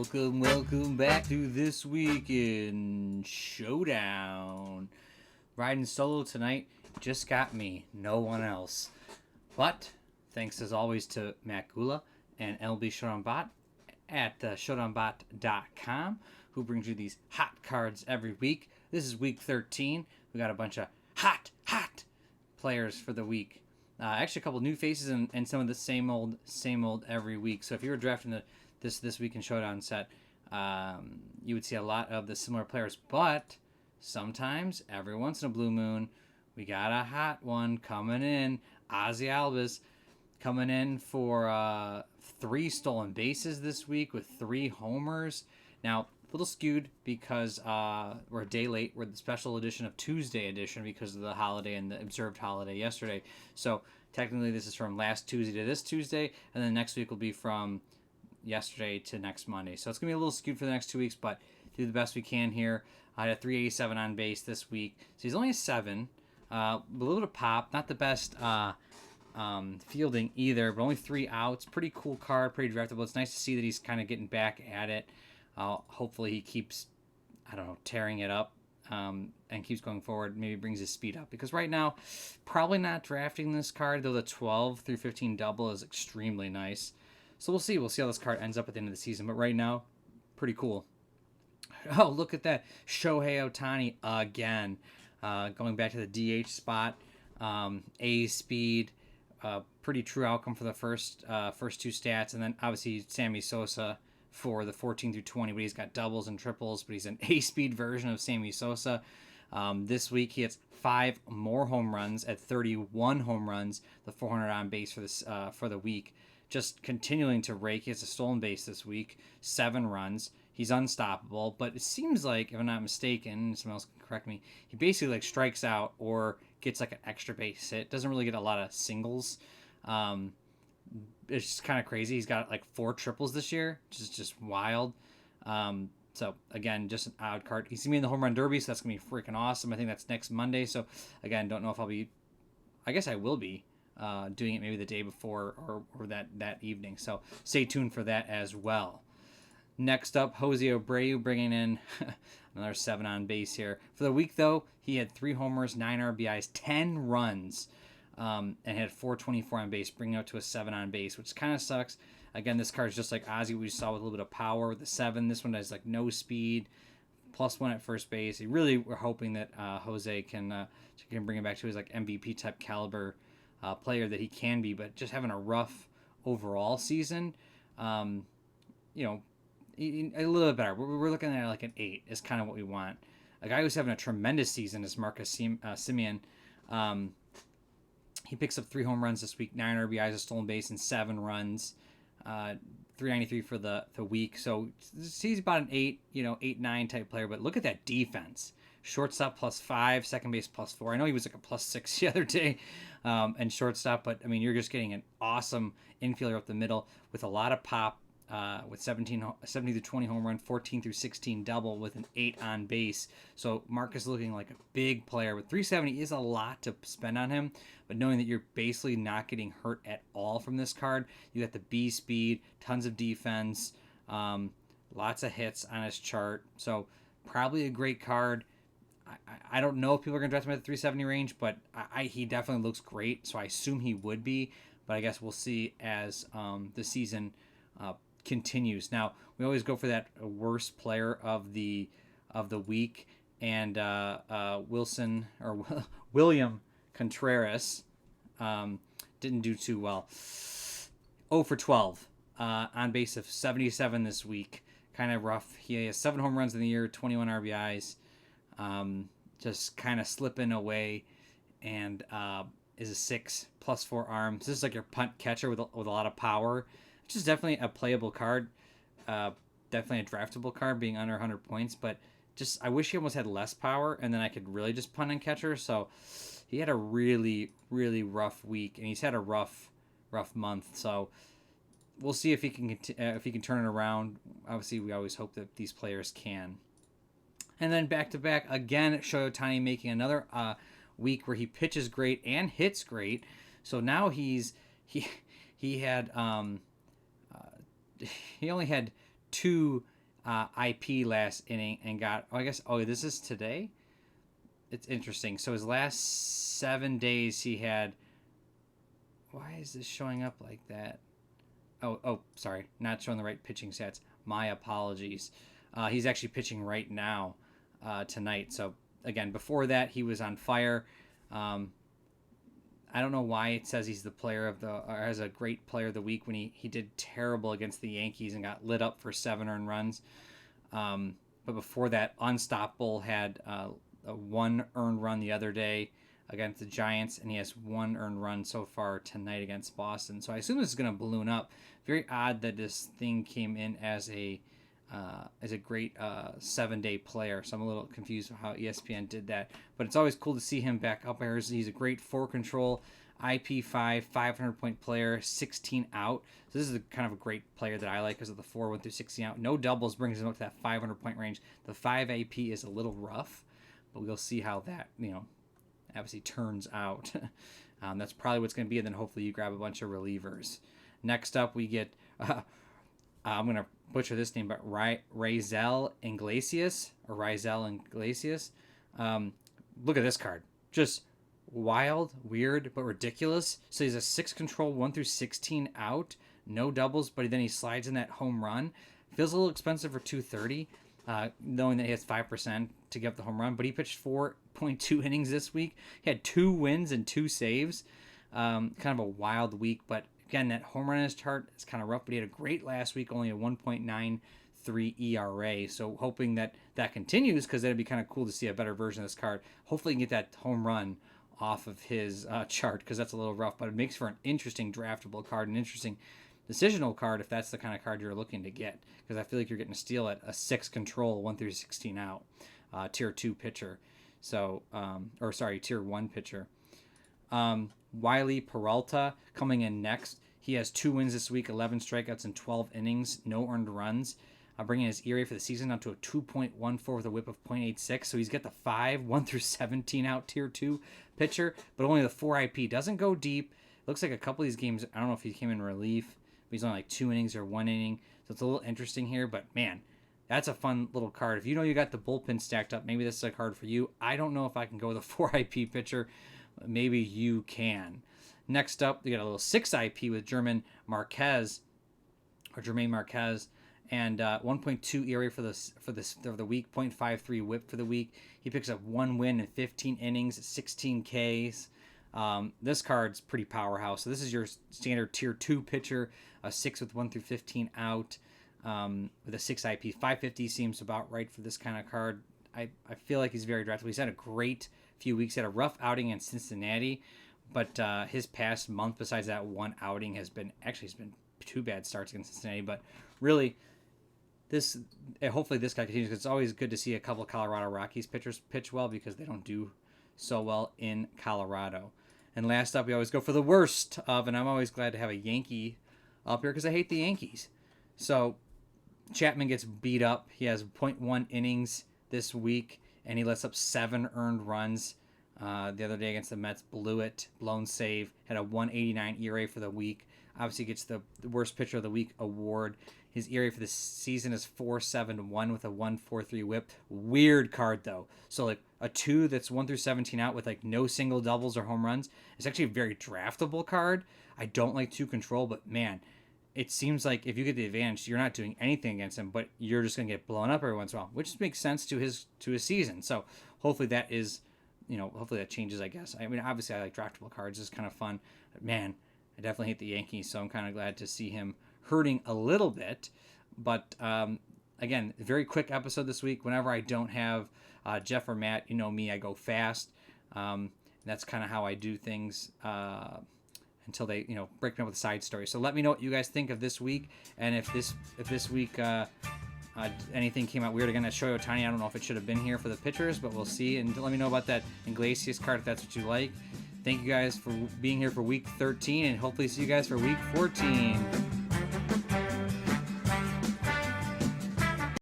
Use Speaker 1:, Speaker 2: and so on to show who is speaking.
Speaker 1: Welcome back to This Week in Showdown. Riding solo tonight, just got me, no one else. But, thanks as always to Matt Gula and LB Showdown Bot at showdownbot.com, who brings you these hot cards every week. This is week 13. We got a bunch of hot players for the week. Actually, a couple new faces and some of the same old every week. So if you were drafting this week in Showdown set, you would see a lot of the similar players. But sometimes, every once in a blue moon, we got a hot one coming in. OZZY ALBUS coming in for 3 stolen bases this week with 3 homers. Now, a little skewed because we're a day late. We're the special edition of Tuesday edition because of the holiday and the observed holiday yesterday. So technically this is from last Tuesday to this Tuesday, and then next week will be from yesterday to next Monday. So it's going to be a little skewed for the next 2 weeks, but do the best we can here. I had a 387 on base this week. So he's only a 7. A little bit of pop. Not the best fielding either, but only 3 outs. Pretty cool card, pretty draftable. It's nice to see that he's kind of getting back at it. Hopefully he keeps, tearing it up and keeps going forward. Maybe brings his speed up. Because right now, probably not drafting this card, though the 12 through 15 double is extremely nice. So we'll see. We'll see how this card ends up at the end of the season. But right now, pretty cool. Oh, look at that. Shohei Ohtani again. Going back to the DH spot. A speed. Pretty true outcome for the first 2 stats. And then obviously Sammy Sosa for the 14 through 20. But he's got doubles and triples. But he's an A speed version of Sammy Sosa. This week he hits 5 more home runs at 31 home runs. The 400 on base for the week. Just continuing to rake. He has a stolen base this week. 7 runs. He's unstoppable. But it seems like, if I'm not mistaken, someone else can correct me, he basically strikes out or gets an extra base hit. Doesn't really get a lot of singles. It's just kind of crazy. He's got 4 triples this year, which is just wild. So again, just an odd card. He's gonna be in the home run derby, so that's gonna be freaking awesome. I think that's next Monday. So again, don't know if I'll be. I guess I will be. Doing it maybe the day before or that evening. So stay tuned for that as well. Next up, Shohei Ohtani bringing in another 7 on base here. For the week, though, he had 3 homers, 9 RBIs, 10 runs, and had 424 on base, bringing out to a 7 on base, which kind of sucks. Again, this card is just like OZZY, we saw with a little bit of power with the 7. This one has no speed, +1 at first base. He really were hoping that Jose can bring him back to his MVP type caliber player that he can be, but just having a rough overall season, a little bit better. We're looking at an 8 is kind of what we want. A guy who's having a tremendous season is Marquez Semien. He picks up 3 home runs this week, 9 RBIs, a stolen base, and 7 runs. 393 for the week. So he's about an 8, 8-9 type player. But look at that defense. Shortstop +5, second base +4. I know he was a +6 the other day, and shortstop, but you're just getting an awesome infielder up the middle with a lot of pop, with 17 through 20 home run, 14 through 16 double with an 8 on base. So Marcus looking like a big player. With 370 is a lot to spend on him, but knowing that you're basically not getting hurt at all from this card, you got the B speed, tons of defense, lots of hits on his chart. So probably a great card. I don't know if people are going to draft him at the 370 range, but he definitely looks great, so I assume he would be. But I guess we'll see as the season continues. Now, we always go for that worst player of the week, and William Contreras didn't do too well. 0 for 12 on base of 77 this week. Kind of rough. He has 7 home runs in the year, 21 RBIs. Just kind of slipping away, and is a 6 +4 arms. This is your punt catcher with a lot of power, which is definitely a playable card, definitely a draftable card, being under 100 points. But just I wish he almost had less power, and then I could really just punt and catcher. So he had a really, really rough week, and he's had a rough month. So we'll see if he can turn it around. Obviously, we always hope that these players can. And then back-to-back, again, Shohei Ohtani making another week where he pitches great and hits great. So now he only had 2 IP last inning and got, this is today? It's interesting. So his last 7 days he had, why is this showing up like that? Sorry, not showing the right pitching stats. My apologies. He's actually pitching right now tonight. So again, before that he was on fire. I don't know why it says he's the player of the, or as a great player of the week when he did terrible against the Yankees and got lit up for 7 earned runs. But before that, Unstoppable had a 1 earned run the other day against the Giants, and he has 1 earned run so far tonight against Boston. So I assume this is going to balloon up. Very odd that this thing came in as a great 7-day player. So I'm a little confused with how ESPN did that. But it's always cool to see him back up here. He's a great 4 control, IP5, 500-point player, 16 out. So this is kind of a great player that I like because of the 4 1 through 16 out. No doubles brings him up to that 500-point range. The 5 AP is a little rough, but we'll see how that, obviously turns out. That's probably what's going to be, and then hopefully you grab a bunch of relievers. Next up, we get, I'm going to butcher this name, but Raisel Iglesias. Look at this card. Just wild, weird, but ridiculous. So he's a 6 control, 1 through 16 out. No doubles, but then he slides in that home run. Feels a little expensive for 230, knowing that he has 5% to get up the home run. But he pitched 4.2 innings this week. He had 2 wins and 2 saves. Kind of a wild week, but again, that home run in his chart is kind of rough, but he had a great last week, only a 1.93 ERA. So hoping that continues, because that'd be kind of cool to see a better version of this card. Hopefully he can get that home run off of his chart, because that's a little rough, but it makes for an interesting draftable card, an interesting decisional card if that's the kind of card you're looking to get, because I feel like you're getting a steal at a 6 control, 1 through 16 out, tier 2 pitcher. So, tier 1 pitcher. Wily Peralta coming in next. He has 2 wins this week, 11 strikeouts in 12 innings, no earned runs. Bringing his ERA for the season down to a 2.14 with a whip of 0.86. So he's got the 5, 1 through 17 out tier 2 pitcher, but only the 4 IP. Doesn't go deep. Looks like a couple of these games, I don't know if he came in relief, but he's only like 2 innings or 1 inning. So it's a little interesting here, but man, that's a fun little card. If you got the bullpen stacked up, maybe this is a card for you. I don't know if I can go with a 4 IP pitcher. Maybe you can. Next up, we got a little 6 IP with Germain Marquez, and 1.2 ERA for the week, 0.53 WHIP for the week. He picks up 1 win in 15 innings, 16 Ks. This card's pretty powerhouse. So this is your standard tier 2 pitcher, a 6 with 1 through 15 out, with a 6 IP. 550 seems about right for this kind of card. I feel like he's very draftable. He's had a great few weeks. He had a rough outing in Cincinnati, but his past month, besides that 1 outing, has been 2 bad starts against Cincinnati. But really, hopefully this guy continues, because it's always good to see a couple of Colorado Rockies pitchers pitch well, because they don't do so well in Colorado. And last up, we always go for the worst of, and I'm always glad to have a Yankee up here because I hate the Yankees. So Chapman gets beat up. He has 0.1 innings this week, and he lets up 7 earned runs. The other day against the Mets, blown save, had a 189 ERA for the week. Obviously gets the worst pitcher of the week award. His ERA for the season is 4.71 with a 1.43 WHIP. Weird card though. So like a 2 that's 1 through 17 out with like no single doubles or home runs. It's actually a very draftable card. I don't like 2 control, but man, it seems like if you get the advantage, you're not doing anything against him, but you're just gonna get blown up every once in a while, which makes sense to his season. So hopefully that is, hopefully that changes, I guess. I mean, obviously I like draftable cards. It's kind of fun. But man, I definitely hate the Yankees, so I'm kind of glad to see him hurting a little bit. But again, very quick episode this week. Whenever I don't have Jeff or Matt, you know me, I go fast. That's kind of how I do things until they, break me up with a side story. So let me know what you guys think of this week, and if this week anything came out weird. Again, that Shohei Ohtani, I don't know if it should have been here for the pitchers, but we'll see. And let me know about that Iglesias card if that's what you like. Thank you guys for being here for week 13, and hopefully see you guys for week 14.